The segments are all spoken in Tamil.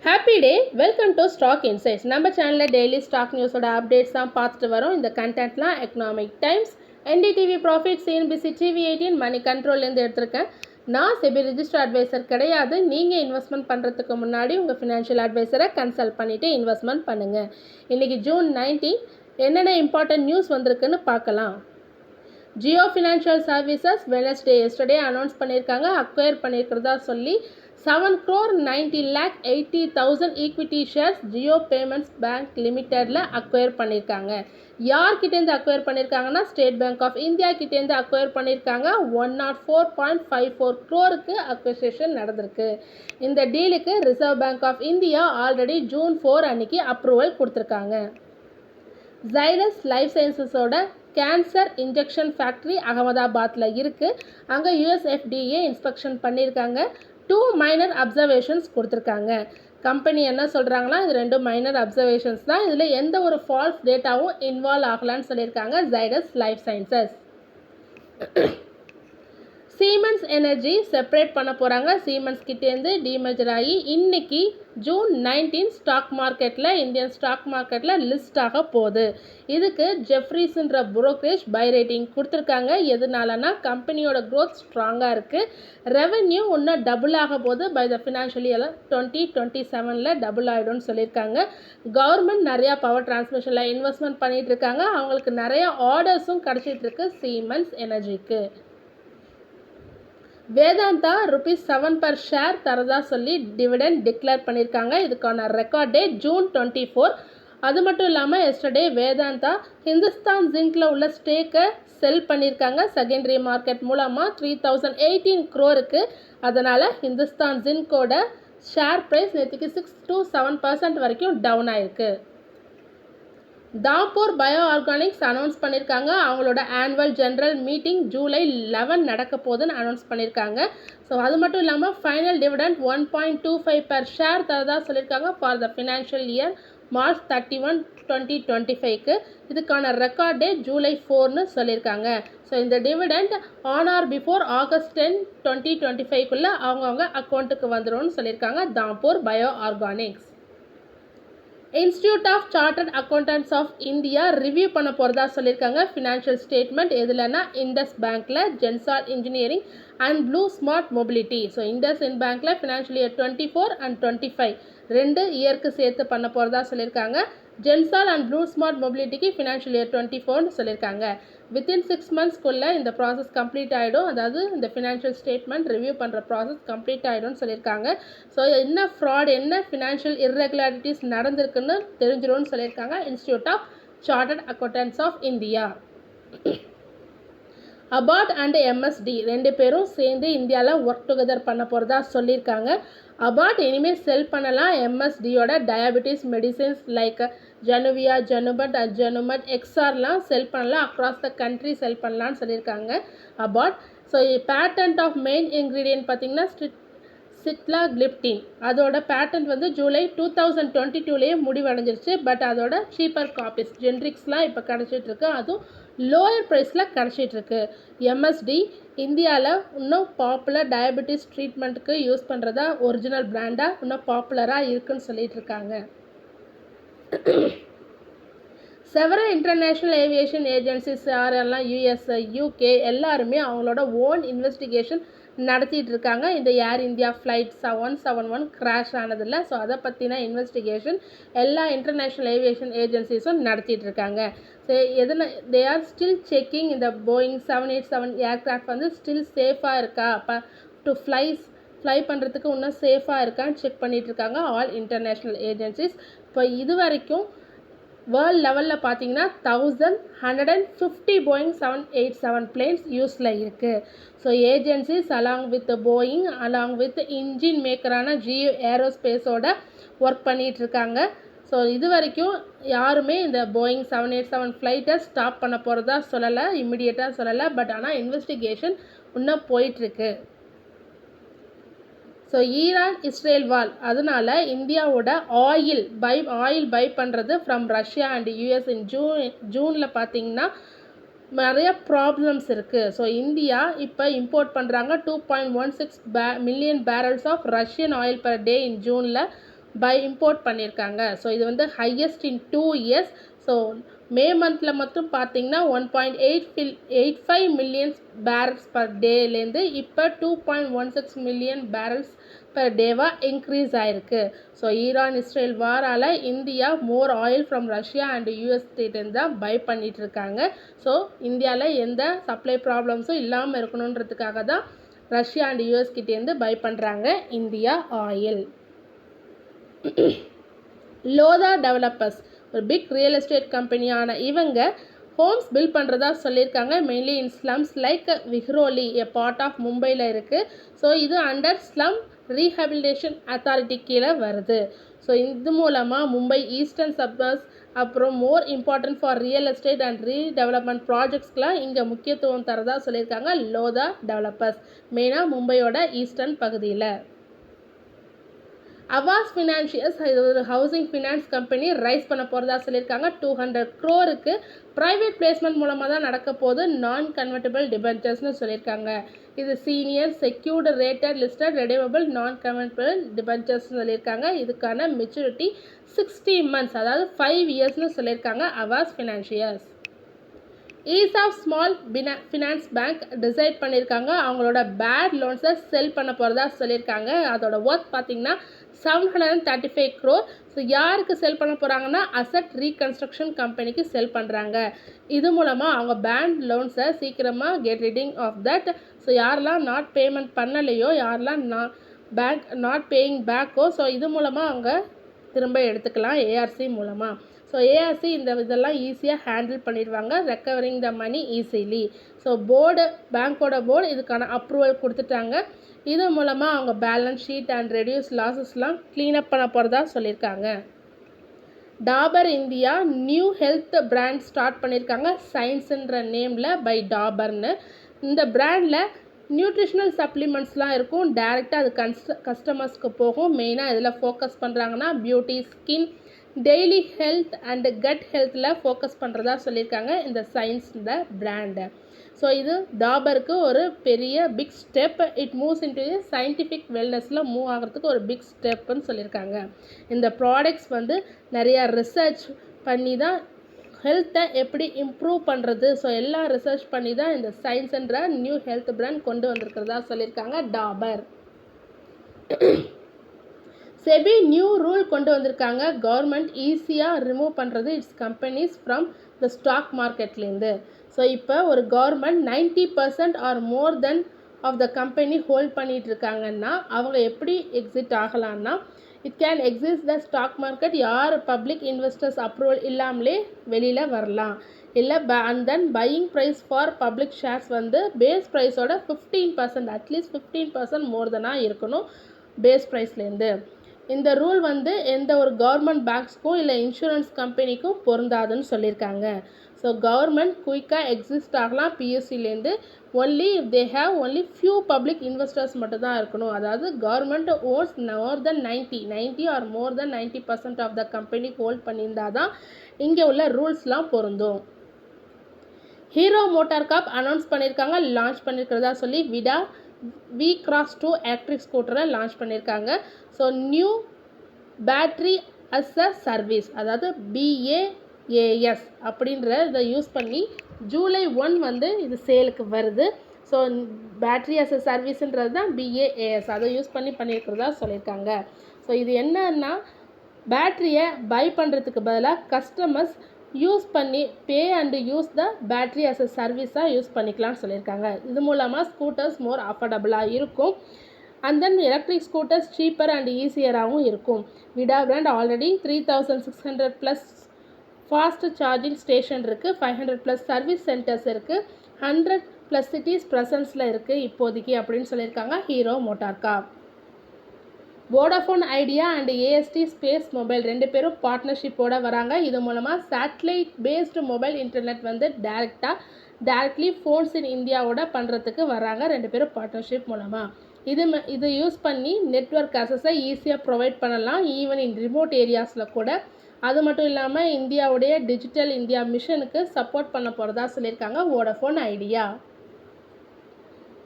Happy day, welcome to stock insights. நம்ம சேனலில் டெய்லி ஸ்டாக் நியூஸோட அப்டேட்ஸ் தான் பார்த்துட்டு வரோம். இந்த கண்டென்ட்லாம் Economic Times, NDTV Profit, CNBC, TV18, money கண்ட்ரோல்லேருந்து எடுத்திருக்கேன். நான் செபி ரிஜிஸ்டர் அட்வைசர் கிடையாது. நீங்கள் இன்வெஸ்ட்மெண்ட் பண்ணுறதுக்கு முன்னாடி உங்கள் ஃபினான்ஷியல் அட்வைசரை கன்சல்ட் பண்ணிவிட்டு இன்வெஸ்ட்மெண்ட் பண்ணுங்கள். இன்றைக்கி June 19 என்னென்ன இம்பார்ட்டன்ட் நியூஸ் வந்திருக்குன்னு பார்க்கலாம். Jio financial services yesterday announce பண்ணியிருக்காங்க. அக்வயர் பண்ணியிருக்கிறதா சொல்லி 7,90,80,000 equity shares Jio payments bank லிமிட்டெடில் அக்வயர் பண்ணியிருக்காங்க. யார்கிட்டேருந்து அக்வயர் பண்ணியிருக்காங்கன்னா, ஸ்டேட் பேங்க் ஆஃப் இந்தியா கிட்டேருந்து அக்வயர் பண்ணியிருக்காங்க. 104.54 crore அக்வசிஷன் நடந்திருக்கு. இந்த டீலுக்கு Reserve Bank of India already June 4 அன்னைக்கு அப்ரூவல் கொடுத்துருக்காங்க. ஜைடஸ் லைஃப் சயின்சஸோட கேன்சர் இன்ஜெக்ஷன் ஃபேக்ட்ரி அகமதாபாத்தில் இருக்குது. அங்கே USFDA இன்ஸ்பெக்ஷன் பண்ணியிருக்காங்க. 2 மைனர் அப்சர்வேஷன்ஸ் கொடுத்துருக்காங்க. கம்பெனி என்ன சொல்கிறாங்களா, இது 2 மைனர் அப்சர்வேஷன்ஸ் தான், இதில் எந்த ஒரு ஃபால்ஸ் டேட்டாவும் இன்வால்வ் ஆகலான்னு சொல்லியிருக்காங்க Zydus life sciences. Siemens energy separate பண்ண போகிறாங்க. சீமென்ஸ் கிட்டேருந்து டீமர்ஜர் ஆகி இன்னைக்கு June 19 ஸ்டாக் மார்க்கெட்டில், இந்தியன் ஸ்டாக் மார்க்கெட்டில் லிஸ்ட் ஆக போகுது. இதுக்கு ஜெஃப்ரீஸ்ன்ற புரோக்கரேஜ் பை ரேட்டிங் கொடுத்துருக்காங்க. எதனாலனா கம்பெனியோட க்ரோத் ஸ்ட்ராங்காக இருக்குது. ரெவென்யூ இன்னும் டபுள் ஆக போகுது. By the financial year 2027 double ஆகிடும்னு சொல்லியிருக்காங்க. கவர்மெண்ட் நிறையா பவர் டிரான்ஸ்மிஷனில் இன்வெஸ்ட்மெண்ட் பண்ணிகிட்டு இருக்காங்க. அவங்களுக்கு நிறைய ஆர்டர்ஸும் கிடச்சிட்டு இருக்கு சீமென்ஸ் எனர்ஜிக்கு. வேதாந்தா ₹7 per ஷேர் தரதா சொல்லி டிவிடெண்ட் டிக்ளேர் பண்ணியிருக்காங்க. இதுக்கான ரெக்கார்ட் டேட் June 24. அது மட்டும் இல்லாமல் எஸ்டர்டே வேதாந்தா ஹிந்துஸ்தான் ஜிங்க்ல உள்ள ஸ்டேக்கை செல் பண்ணியிருக்காங்க செகண்டரி மார்க்கெட் மூலமாக 3,018 crore. அதனால் ஹிந்துஸ்தான் ஜிங்கோட ஷேர் ப்ரைஸ் நேற்றுக்கு 6 to 7% வரைக்கும் டவுன் ஆயிருக்கு. தாம்பூர் பயோ ஆர்கானிக்ஸ் அனௌன்ஸ் பண்ணியிருக்காங்க. அவங்களோட ஆனுவல் ஜென்ரல் மீட்டிங் July 11 நடக்க போகுதுன்னு அனௌன்ஸ் பண்ணியிருக்காங்க. ஸோ அது மட்டும் இல்லாமல் ஃபைனல் டிவிடெண்ட் 1.25 per ஷேர் தரதா சொல்லியிருக்காங்க for the financial year March 31, 2025. இதுக்கான ரெக்கார்ட் டேட் July 4ன்னு சொல்லியிருக்காங்க. ஸோ இந்த dividend on or before August 10, 2025 அவங்கவுங்க அக்கௌண்ட்டுக்கு வந்துடும்னு சொல்லியிருக்காங்க Dhampur bio organics. Institute of chartered accountants of India review பண்ண போகிறதா சொல்லியிருக்காங்க. ஃபினான்ஷியல் ஸ்டேட்மெண்ட் எதுலன்னா இண்டஸ் பேங்க்கில், Gensol engineering and blue smart mobility. So Indus in பேங்க்கில் ஃபினான்ஷியல் இயர் 24 and 25 2 இயருக்கு சேர்த்து பண்ண போகிறதா சொல்லியிருக்காங்க. ஜென்சால் அண்ட் ப்ளூ ஸ்மார்ட் மொபிலிட்டிக்கு ஃபினான்ஷியல் இயர் 24 சொல்லியிருக்காங்க. வித்தின் 6 monthsக்குள்ளே இந்த ப்ராசஸ் கம்ப்ளீட் ஆகிடும். அதாவது இந்த ஃபினான்ஷியல் ஸ்டேட்மெண்ட் ரிவ்யூ பண்ணுற ப்ராசஸ் கம்ப்ளீட் ஆகிடும்னு சொல்லியிருக்காங்க. ஸோ என்ன ஃப்ராட், என்ன ஃபினான்ஷியல் இர்ரெகுலாரிட்டிஸ் நடந்திருக்குன்னு தெரிஞ்சிடும்னு சொல்லியிருக்காங்க institute of chartered accountants of India. Abbott and MSD 2 பேரும் சேர்ந்து இந்தியாவில் ஒர்க் டுகெதர் பண்ண போகிறதா சொல்லியிருக்காங்க. அபாட் இனிமேல் செல் பண்ணலாம். MSDயோட diabetes medicines like Januvia, Janumet, Janumet, XRலாம் செல் பண்ணலாம். அக்ராஸ் த கண்ட்ரி செல் பண்ணலான்னு சொல்லியிருக்காங்க Abbott. So patent of main ingredient பார்த்திங்கன்னா சிட்லாகிளிப்டின். அதோட பேட்டன்ட் வந்து July 2022 முடிவடைஞ்சிருச்சு. பட் அதோட சீப்பர் காப்பீஸ் ஜென்ரிக்ஸ்லாம் இப்போ கிடச்சிட்ருக்கு. அதுவும் லோயர் ப்ரைஸில் கிடச்சிட்ருக்கு. MSD இந்தியாவில் இன்னும் பாப்புலர் டயபெட்டிஸ் ட்ரீட்மெண்ட்டுக்கு யூஸ் பண்ணுறதா ஒரிஜினல் பிராண்டாக இன்னும் பாப்புலராக இருக்குன்னு சொல்லிட்டு இருக்காங்க. செவரல் இன்டர்நேஷ்னல் ஏவியேஷன் ஏஜென்சிஸ் யாரெல்லாம் US, UK எல்லாருமே அவங்களோட ஓன் இன்வெஸ்டிகேஷன் நடத்திட்டு இருக்காங்க. இந்த ஏர் இந்தியா ஃப்ளைட் 771 கிராஷ் ஆனதில்ல. ஸோ அதை பற்றின இன்வெஸ்டிகேஷன் எல்லா இன்டர்நேஷ்னல் ஏவியேஷன் ஏஜென்சிஸும் நடத்திட்டு இருக்காங்க. So they are still checking இந்த போயிங் 787 ஏர்க்ராஃப்ட் வந்து ஸ்டில் சேஃபாக இருக்கா, டு ஃப்ளை பண்ணுறதுக்கு இன்னும் சேஃபாக இருக்கான்னு செக் பண்ணிகிட்டு இருக்காங்க ஆல் இன்டர்நேஷ்னல் ஏஜென்சிஸ். இப்போ இது வரைக்கும் வேர்ல்ட் லெவலில் பார்த்தீங்கன்னா 1150 போயிங் 787 பிளேன்ஸ் யூஸில் இருக்குது. So agencies along with Boeing along with engine மேக்கரான GE ஏரோஸ்பேஸோட ஒர்க் பண்ணிகிட்ருக்காங்க. ஸோ இது வரைக்கும் யாருமே இந்த போயிங் 787 ஃப்ளைட்டை ஸ்டாப் பண்ண போகிறதா சொல்லலை, இம்மிடியேட்டாக சொல்லலை. பட் ஆனால் இன்வெஸ்டிகேஷன் இன்னும் போயிட்டுருக்கு. ஸோ ஈரான் இஸ்ரேல் வார், அதனால இந்தியாவோட ஆயில் பை பண்ணுறது ஃப்ரம் ரஷ்யா அண்ட் US ஜூனில் பார்த்திங்கன்னா நிறைய ப்ராப்ளம்ஸ் இருக்குது. ஸோ இந்தியா இப்போ இம்போர்ட் பண்ணுறாங்க 2.16 million barrels of Russian oil per day in ஜூனில். இம்போர்ட் பண்ணியிருக்காங்க. ஸோ இது வந்து highest in 2 years. So May மந்தில் மட்டும் பார்த்தீங்கன்னா 1.85 மில்லியன்ஸ் பேரல்ஸ் பர் டேலேருந்து இப்போ 2.16 மில்லியன் பேரல்ஸ் பர் டேவாக இன்க்ரீஸ் ஆகிருக்கு. ஸோ ஈரான் இஸ்ரேல் வாரால் India more oil from Russia and US கிட்டேருந்து தான் பை பண்ணிகிட்ருக்காங்க. ஸோ இந்தியாவில் எந்த சப்ளை ப்ராப்ளம்ஸும் இல்லாமல் இருக்கணுன்றதுக்காக தான் ரஷ்யா அண்ட் யூஎஸ் கிட்டேருந்து பை பண்ணுறாங்க இந்தியா ஆயில். லோதா டெவலப்பர்ஸ் ஒரு பிக் ரியல் எஸ்டேட் கம்பெனியான இவங்க ஹோம்ஸ் பில்ட் பண்ணுறதா சொல்லியிருக்காங்க. Mainly in slums like Vikhroli a part of மும்பையில் இருக்குது. ஸோ இது அண்டர் ஸ்லம் ரீஹபிலிட்டேஷன் அத்தாரிட்டி கீழே வருது. ஸோ இது மூலமாக மும்பை ஈஸ்டர்ன் சப்பர்ஸ் அப்புறம் more important for real estate and redevelopment ப்ராஜெக்ட்ஸ்க்கெலாம் இங்கே முக்கியத்துவம் தரதா சொல்லியிருக்காங்க லோதா டெவலப்பர்ஸ், மெயினாக மும்பையோட ஈஸ்டர்ன் பகுதியில். அவாஸ் ஃபினான்ஷியல்ஸ் இது ஒரு ஹவுசிங் ஃபினான்ஸ் கம்பெனி ரைஸ் பண்ண போகிறதா சொல்லியிருக்காங்க. 200 crore ப்ரைவேட் பிளேஸ்மெண்ட் மூலமாக தான் நடக்க போது. நான் கன்வெர்ட்டபிள் டிபென்ச்சர்ஸ்னு சொல்லியிருக்காங்க. இது சீனியர் செக்யூர்டு ரேட்டட் லிஸ்டட் ரெடியூவபிள் நான் கன்வெர்ட்டபிள் டிபென்ச்சர்ஸ்னு சொல்லியிருக்காங்க. இதுக்கான மெச்சூரிட்டி 60 months, அதாவது 5 yearsனு சொல்லியிருக்காங்க Aavas financials. ESAF small finance bank decide பண்ணியிருக்காங்க அவங்களோட பேட் லோன்ஸை செல் பண்ண போகிறதா சொல்லியிருக்காங்க. அதோட ஒர்த் பார்த்திங்கன்னா 735 crore. ஸோ யாருக்கு செல் பண்ண போகிறாங்கன்னா அசட் ரீகன்ஸ்ட்ரக்ஷன் கம்பெனிக்கு செல் பண்ணுறாங்க. இது மூலமாக அவங்க பேங்க் லோன்ஸை சீக்கிரமாக get rid of that. So யாரெல்லாம் நாட் பேமெண்ட் பண்ணலையோ, யாரெல்லாம் நாட் பேயிங் பேக்கோ, ஸோ இது மூலமாக அவங்க திரும்ப எடுத்துக்கலாம் ஏஆர்சி மூலமாக. ஸோ ஏஆர்சி இதெல்லாம் ஈஸியாக ஹேண்டில் பண்ணிடுவாங்க, recovering the money easily. So பேங்க்கோட போர்டு இதுக்கான அப்ரூவல் கொடுத்துட்டாங்க. இது மூலமாக அவங்க பேலன்ஸ் ஷீட் அண்ட் ரெடியூஸ் லாஸஸ்லாம் க்ளீனப் பண்ண போகிறதா சொல்லியிருக்காங்க. Dabur India new health brand start பண்ணியிருக்காங்க சயின்ஸுன்ற நேமில் பை டாபர்னு. இந்த பிராண்டில் நியூட்ரிஷனல் சப்ளிமெண்ட்ஸ்லாம் இருக்கும். டைரெக்டாக அது கஸ்டமர்ஸ்க்கு போகும். மெயினாக இதில் ஃபோக்கஸ் பண்ணுறாங்கன்னா beauty, skin, daily health and gut ஹெல்த்தில் ஃபோக்கஸ் பண்ணுறதா சொல்லியிருக்காங்க இந்த சயின்ஸில் பிராண்டு. ஸோ இது டாபருக்கு ஒரு பெரிய big step. It moves into scientific வெல்னஸில் மூவ் ஆகிறதுக்கு ஒரு பிக் ஸ்டெப்புன்னு சொல்லியிருக்காங்க. இந்த ப்ராடக்ட்ஸ் வந்து நிறையா ரிசர்ச் பண்ணி தான் ஹெல்த்தை எப்படி இம்ப்ரூவ் பண்ணுறது, ஸோ எல்லாம் ரிசர்ச் பண்ணி தான் இந்த சயின்ஸ்ன்ற நியூ ஹெல்த் பிராண்ட் கொண்டு வந்திருக்கிறதா சொல்லியிருக்காங்க டாபர். செபி நியூ ரூல் கொண்டு வந்திருக்காங்க. கவர்மெண்ட் ஈஸியாக ரிமூவ் பண்ணுறது its companies from the stock மார்க்கெட்லேருந்து. ஸோ இப்போ ஒரு government 90% or more than of the company hold பண்ணிகிட்டு இருக்காங்கன்னா அவங்க எப்படி எக்ஸிட் ஆகலான்னா, it can exit the stock market. யார் பப்ளிக் இன்வெஸ்டர்ஸ் அப்ரூவல் இல்லாமலே வெளியில் வரலாம். இல்லை and then buying price for public shares வந்து பேஸ் ப்ரைஸோட 15%, அட்லீஸ்ட் 15% மோர் தெனாக இருக்கணும் பேஸ் ப்ரைஸ்லேருந்து. இந்த ரூல் வந்து எந்த ஒரு கவர்மெண்ட் பேங்க்ஸ்க்கும் இல்லை இன்சூரன்ஸ் கம்பெனிக்கும் பொருந்தாதுன்னு சொல்லியிருக்காங்க. ஸோ கவர்மெண்ட் குயிக்காக எக்ஸிஸ்ட் ஆகலாம் பிஎஸ்சிலேருந்து. Only they have only few public investors மட்டும் தான் இருக்கணும். அதாவது government owns more than 90 or more than 90% of the company hold பண்ணியிருந்தால் தான் இங்கே உள்ள ரூல்ஸ்லாம் பொருந்தும். ஹீரோ மோட்டார் கார்ப் அனௌன்ஸ் பண்ணியிருக்காங்க, லான்ச் பண்ணியிருக்கிறதா சொல்லி V-Cross 2 எலக்ட்ரிக் ஸ்கூட்டரை லான்ச் பண்ணியிருக்காங்க. So new battery as a service, அதாவது BAAS அப்படின்ற இதை யூஸ் பண்ணி July 1 வந்து இது சேலுக்கு வருது. ஸோ பேட்ரி அஸ் அ சர்வீஸுன்றது தான் BAAS, அதை யூஸ் பண்ணியிருக்கிறதா சொல்லியிருக்காங்க. ஸோ இது என்னன்னா பேட்ரியை பை பண்ணுறதுக்கு பதிலாக கஸ்டமர்ஸ் யூஸ் பண்ணி pay and use the battery as a சர்வீஸாக யூஸ் பண்ணிக்கலாம்னு சொல்லியிருக்காங்க. இது மூலமாக ஸ்கூட்டர்ஸ் மோர் அஃபோர்டபுளாக இருக்கும். And then electric scooters cheaper and ஈஸியராகவும் இருக்கும். Vida brand already 3600+ fast charging station இருக்குது, 500+ சர்வீஸ் சென்டர்ஸ் இருக்குது, 100+ சிட்டிஸ் ப்ரெசன்ஸில் இருக்குது இப்போதைக்கு அப்படின்னு சொல்லியிருக்காங்க Hero motor Corp. Vodafone Idea and AST SpaceMobile 2 பேரும் பார்ட்னர்ஷிப்போடு வராங்க. இது மூலமாக சேட்டலைட் பேஸ்டு மொபைல் இன்டர்நெட் வந்து டைரக்ட்லி ஃபோன்ஸ் இன் இந்தியாவோட பண்ணுறதுக்கு வராங்க 2 பேரும் பார்ட்னர்ஷிப் மூலமாக. இது யூஸ் பண்ணி நெட்வொர்க் அக்சஸை ஈஸியாக ப்ரொவைட் பண்ணலாம், ஈவன் இன் ரிமோட் ஏரியாஸில் கூட. அது மட்டும் இல்லாமல் இந்தியாவுடைய டிஜிட்டல் இந்தியா மிஷனுக்கு சப்போர்ட் பண்ண போகிறதா சொல்லியிருக்காங்க வோடாஃபோன் ஐடியா.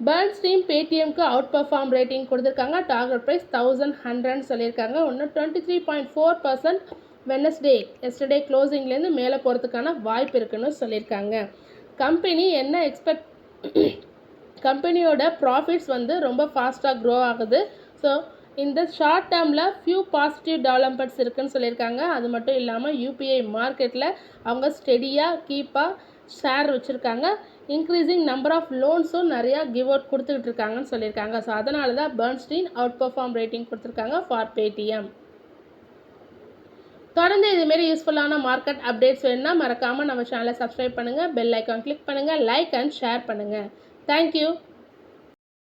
பர்ன்ஸ்டீன் பேடிஎம்க்கு அவுட் பர்ஃபார்ம் ரேட்டிங் கொடுத்துருக்காங்க. டார்கெட் ப்ரைஸ் 1100 சொல்லியிருக்காங்க. இன்னும் 23.4% எஸ்டர்டே க்ளோசிங்லேருந்து மேலே போகிறதுக்கான வாய்ப்பு இருக்குன்னு சொல்லியிருக்காங்க. கம்பெனி என்ன கம்பெனியோட ப்ராஃபிட்ஸ் வந்து ரொம்ப ஃபாஸ்ட்டாக க்ரோ ஆகுது. ஸோ இந்த ஷார்ட் டேர்மில் ஃபியூ பாசிட்டிவ் டெவலப்மெண்ட்ஸ் இருக்குதுன்னு சொல்லியிருக்காங்க. அது மட்டும் இல்லாமல் யூபிஐ மார்க்கெட்டில் அவங்க ஸ்டெடியாக கீப்பாக ஷேர் வச்சுருக்காங்க. இன்க்ரீஸிங் நம்பர் ஆஃப் லோன்ஸும் நிறையா கிவ் அவுட் கொடுத்துக்கிட்டு இருக்காங்கன்னு சொல்லியிருக்காங்க. ஸோ அதனால தான் பர்ன்ஸ்டீன் அவுட் பர்ஃபார்ம் ரேட்டிங் கொடுத்துருக்காங்க ஃபார் பேடிஎம். தொடர்ந்து இதுமாரி யூஸ்ஃபுல்லான மார்க்கெட் அப்டேட்ஸ் வேணும்னா மறக்காமல் நம்ம சேனலை சப்ஸ்கிரைப் பண்ணுங்கள், பெல் ஐக்கான் கிளிக் பண்ணுங்கள், லைக் அண்ட் ஷேர் பண்ணுங்கள். தேங்க்யூ.